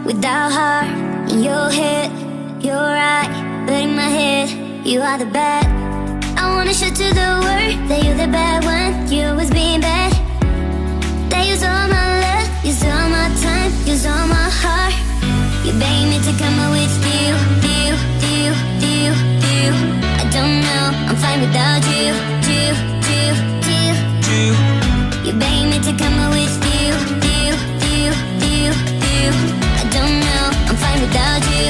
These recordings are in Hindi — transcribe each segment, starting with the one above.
without heart. In your head, you're right, but in my head, you are the bad. I wanna show to the world that you're the bad one. You was being bad. That use all my love, use all my time, use all my heart. You begging me to come up with you. I don't know, I'm fine without you. You begging me to come up with you. I don't know, I'm fine without you.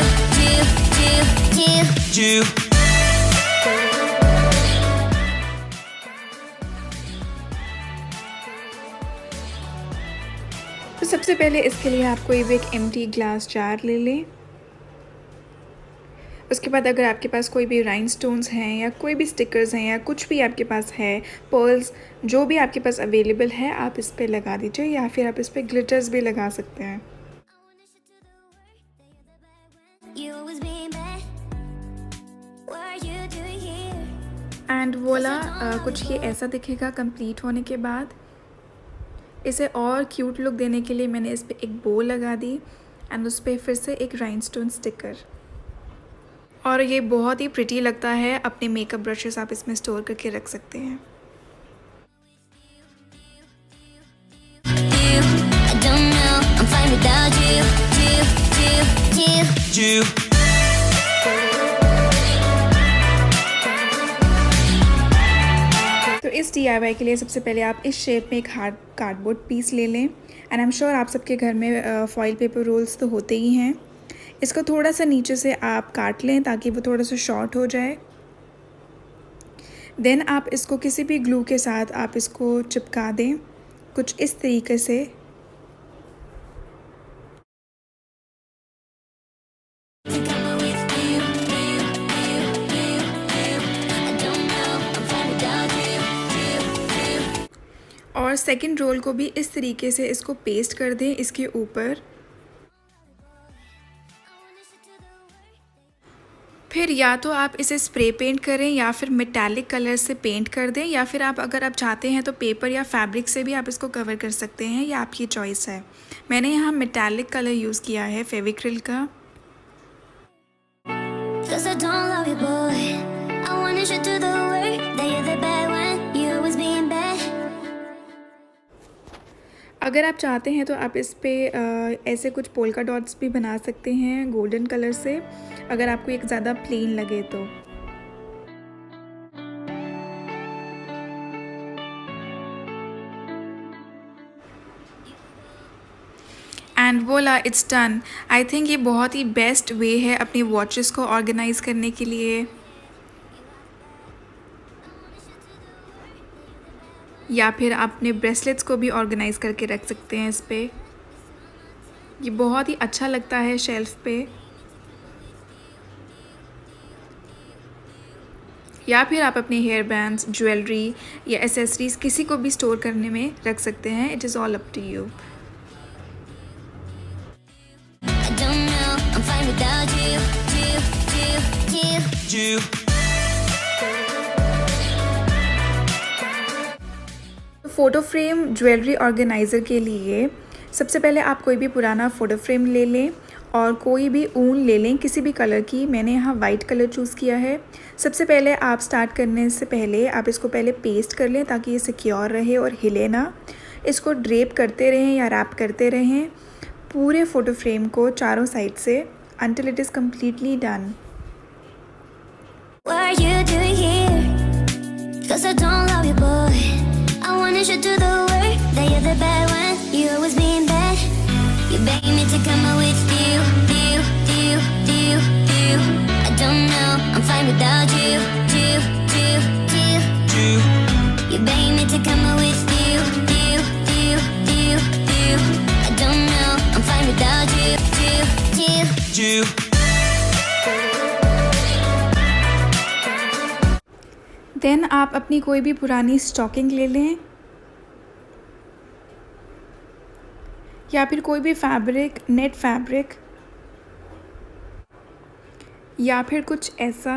तो सबसे पहले इसके लिए आप कोई भी एक एम्प्टी ग्लास जार ले लें। उसके बाद अगर आपके पास कोई भी राइनस्टोन्स हैं या कोई भी स्टिकर्स हैं या कुछ भी आपके पास है, पर्ल्स, जो भी आपके पास अवेलेबल है, आप इस पे लगा दीजिए या फिर आप इस पे ग्लिटर्स भी लगा सकते हैं। एंड वोला कुछ ये ऐसा दिखेगा कंप्लीट होने के बाद। इसे और क्यूट लुक देने के लिए मैंने इस पे एक बो लगा दी एंड उस पर फिर से एक राइनस्टोन स्टिकर। और ये बहुत ही प्रिटी लगता है। अपने मेकअप ब्रशेस आप इसमें स्टोर करके रख सकते हैं। तो इस DIY के लिए सबसे पहले आप इस शेप में एक हार्ड कार्डबोर्ड पीस ले लें। एंड आई एम श्योर आप सबके घर में फॉइल पेपर रोल्स तो होते ही हैं। इसको थोड़ा सा नीचे से आप काट लें ताकि वो थोड़ा सा शॉर्ट हो जाए। देन आप इसको किसी भी ग्लू के साथ आप इसको चिपका दें कुछ इस तरीके से। और सेकंड रोल को भी इस तरीके से इसको पेस्ट कर दें इसके ऊपर। फिर या तो आप इसे स्प्रे पेंट करें या फिर मेटालिक कलर से पेंट कर दें, या फिर आप अगर आप चाहते हैं तो पेपर या फैब्रिक से भी आप इसको कवर कर सकते हैं, या आपकी चॉइस है। मैंने यहाँ मेटालिक कलर यूज़ किया है फेविक्रिल का। अगर आप चाहते हैं तो आप इस पे ऐसे कुछ पोल्का डॉट्स भी बना सकते हैं गोल्डन कलर से, अगर आपको एक ज़्यादा प्लेन लगे तो। एंड वोला, इट्स डन। आई थिंक ये बहुत ही बेस्ट वे है अपनी वॉचेस को ऑर्गेनाइज करने के लिए, या फिर आप अपने ब्रेसलेट्स को भी ऑर्गेनाइज करके रख सकते हैं इस पे। ये बहुत ही अच्छा लगता है शेल्फ पे, या फिर आप अपने हेयर बैंड्स, ज्वेलरी या एसेसरीज किसी को भी स्टोर करने में रख सकते हैं। It is all up to you. Photo frame jewellery organiser के लिए सबसे पहले आप कोई भी पुराना फ़ोटो फ्रेम ले लें और कोई भी ऊन ले लें किसी भी कलर की। मैंने यहाँ वाइट कलर चूज़ किया है। सबसे पहले आप स्टार्ट करने से पहले आप इसको पहले पेस्ट कर लें ताकि ये सिक्योर रहे और हिले ना। इसको ड्रेप करते रहें या रैप करते रहें पूरे फ़ोटो फ्रेम को चारों साइड से until it is completely done. What are you doing here? 'Cause I don't love you, boy. I wanna show to the world that you're the bad one. You always being bad. You begging me to come out with you. I don't know, I'm fine without you. You begging me to come out with you. I don't know, I'm fine without you. Then आप अपनी कोई भी पुरानी स्टॉकिंग ले लें या फिर कोई भी फैब्रिक, नेट फैब्रिक या फिर कुछ ऐसा।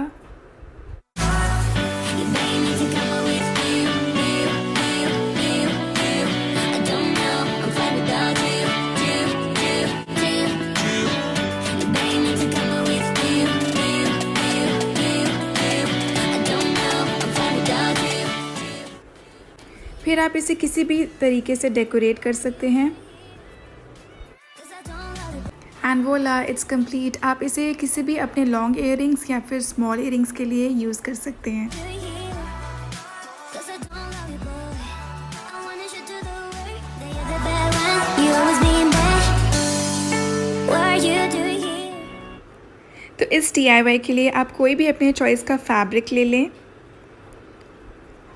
फिर आप इसे किसी भी तरीके से डेकोरेट कर सकते हैं। एंड वोला, इट्स कंप्लीट। आप इसे किसी भी अपने लॉन्ग इयररिंग्स या फिर स्मॉल इयररिंग्स के लिए यूज़ कर सकते हैं। तो इस DIY के लिए आप कोई भी अपने चॉइस का फैब्रिक ले लें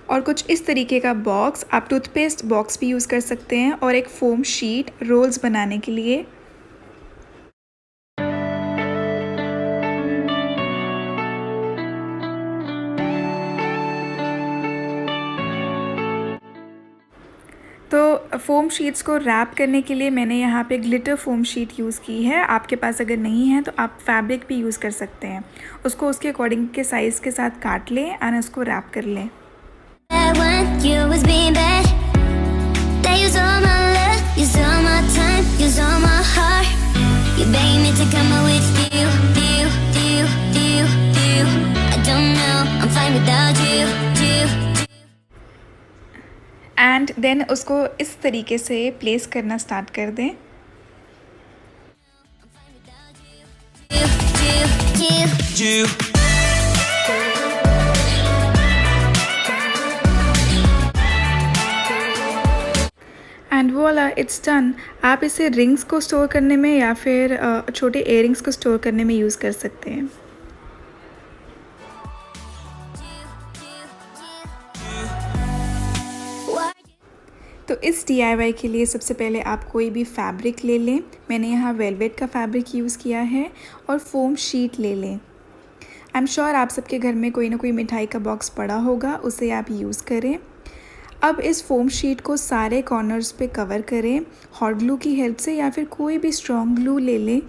और कुछ इस तरीके का बॉक्स, आप टूथपेस्ट बॉक्स भी यूज़ कर सकते हैं, और एक फोम शीट रोल्स बनाने के लिए। तो फ़ोम शीट्स को रैप करने के लिए मैंने यहाँ पे ग्लिटर फ़ोम शीट यूज़ की है। आपके पास अगर नहीं है तो आप फैब्रिक भी यूज़ कर सकते हैं। उसको उसके अकॉर्डिंग के साइज़ के साथ काट लें और उसको रैप कर लें। एंड देन उसको इस तरीके से प्लेस करना स्टार्ट कर दें। एंड वोला, इट्स डन। आप इसे रिंग्स को स्टोर करने में या फिर छोटे इयररिंग्स को स्टोर करने में यूज़ कर सकते हैं। तो इस DIY के लिए सबसे पहले आप कोई भी फैब्रिक ले लें। मैंने यहाँ वेलवेट का फैब्रिक यूज़ किया है, और फोम शीट ले लें। आई एम श्योर आप सबके घर में कोई ना कोई मिठाई का बॉक्स पड़ा होगा, उसे आप यूज़ करें। अब इस फोम शीट को सारे कॉर्नर्स पे कवर करें हॉट ग्लू की हेल्प से, या फिर कोई भी स्ट्रॉन्ग ग्लू ले लें।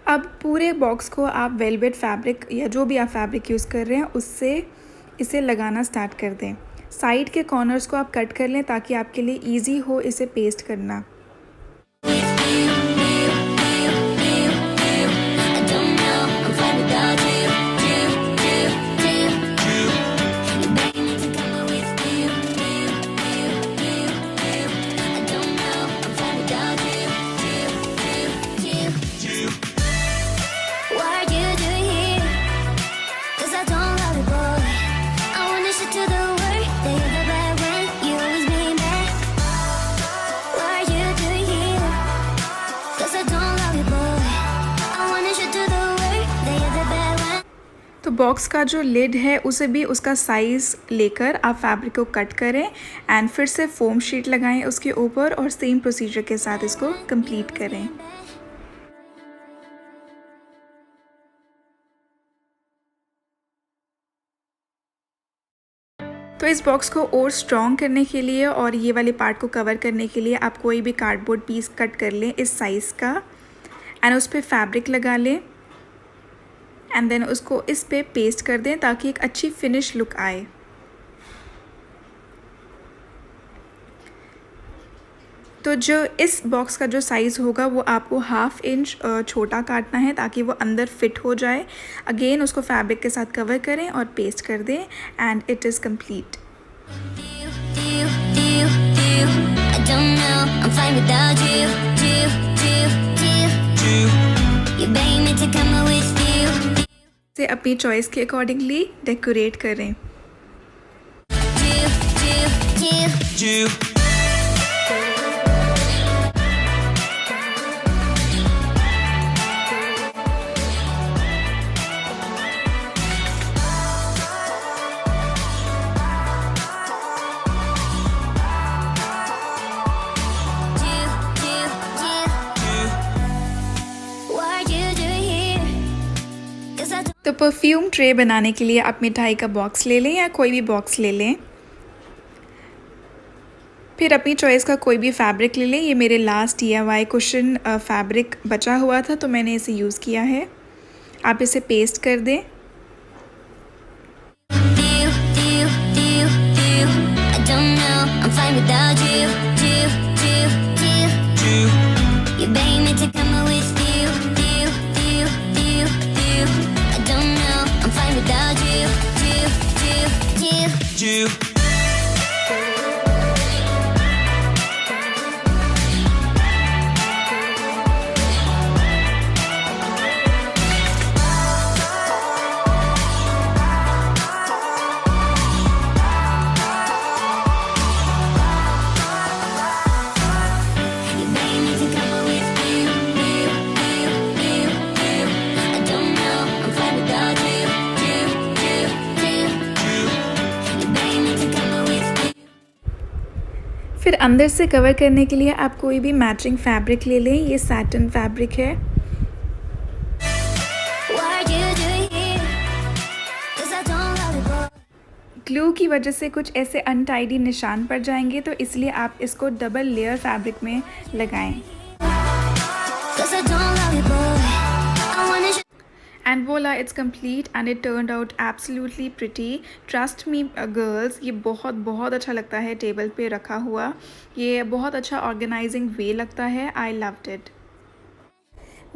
अब पूरे बॉक्स को आप वेलवेट फैब्रिक या जो भी आप फैब्रिक यूज़ कर रहे हैं उससे इसे लगाना स्टार्ट कर दें। साइड के कॉर्नर्स को आप कट कर लें ताकि आपके लिए इजी हो इसे पेस्ट करना। तो बॉक्स का जो लिड है उसे भी उसका साइज़ लेकर आप फैब्रिक को कट करें एंड फिर से फोम शीट लगाएं उसके ऊपर, और सेम प्रोसीजर के साथ इसको कंप्लीट करें। तो इस बॉक्स को और स्ट्रॉन्ग करने के लिए और ये वाले पार्ट को कवर करने के लिए आप कोई भी कार्डबोर्ड पीस कट कर लें इस साइज़ का, एंड उस पर फैब्रिक लगा लें एंड देन उसको इस पे पेस्ट कर दें ताकि एक अच्छी फिनिश लुक आए। तो जो इस बॉक्स का जो साइज़ होगा वो आपको 1/2 इंच छोटा काटना है ताकि वो अंदर फिट हो जाए। अगेन उसको फैब्रिक के साथ कवर करें और पेस्ट कर दें एंड इट इज़ कंप्लीट। से अपनी चॉइस के अकॉर्डिंगली डेकोरेट करें। तो परफ्यूम ट्रे बनाने के लिए आप मिठाई का बॉक्स ले लें या कोई भी बॉक्स ले लें। फिर अपनी चॉइस का कोई भी फैब्रिक ले लें। ये मेरे लास्ट DIY कुशन फैब्रिक बचा हुआ था तो मैंने इसे यूज़ किया है। आप इसे पेस्ट कर दें। फिर अंदर से कवर करने के लिए आप कोई भी मैचिंग फैब्रिक ले लें। ये सैटिन फैब्रिक है। ग्लू की वजह से कुछ ऐसे अनटाइडी निशान पड़ जाएंगे तो इसलिए आप इसको डबल लेयर फैब्रिक में लगाएं। एंड वोला, it's complete and it turned out absolutely pretty. Trust me girls, ये बहुत अच्छा लगता है टेबल पे रखा हुआ। ये बहुत अच्छा ऑर्गेनाइजिंग वे लगता है। I loved it.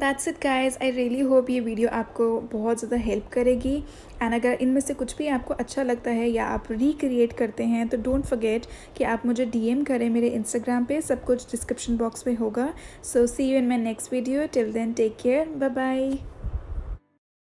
That's it guys. I really hope ये वीडियो आपको बहुत ज़्यादा हेल्प करेगी। एंड अगर इनमें से कुछ भी आपको अच्छा लगता है या आप रिक्रिएट करते हैं तो डोंट फॉरगेट कि आप मुझे DM करें मेरे इंस्टाग्राम पे। सब कुछ डिस्क्रिप्शन बॉक्स में होगा। So see you in my next video. Till then take care. Bye bye.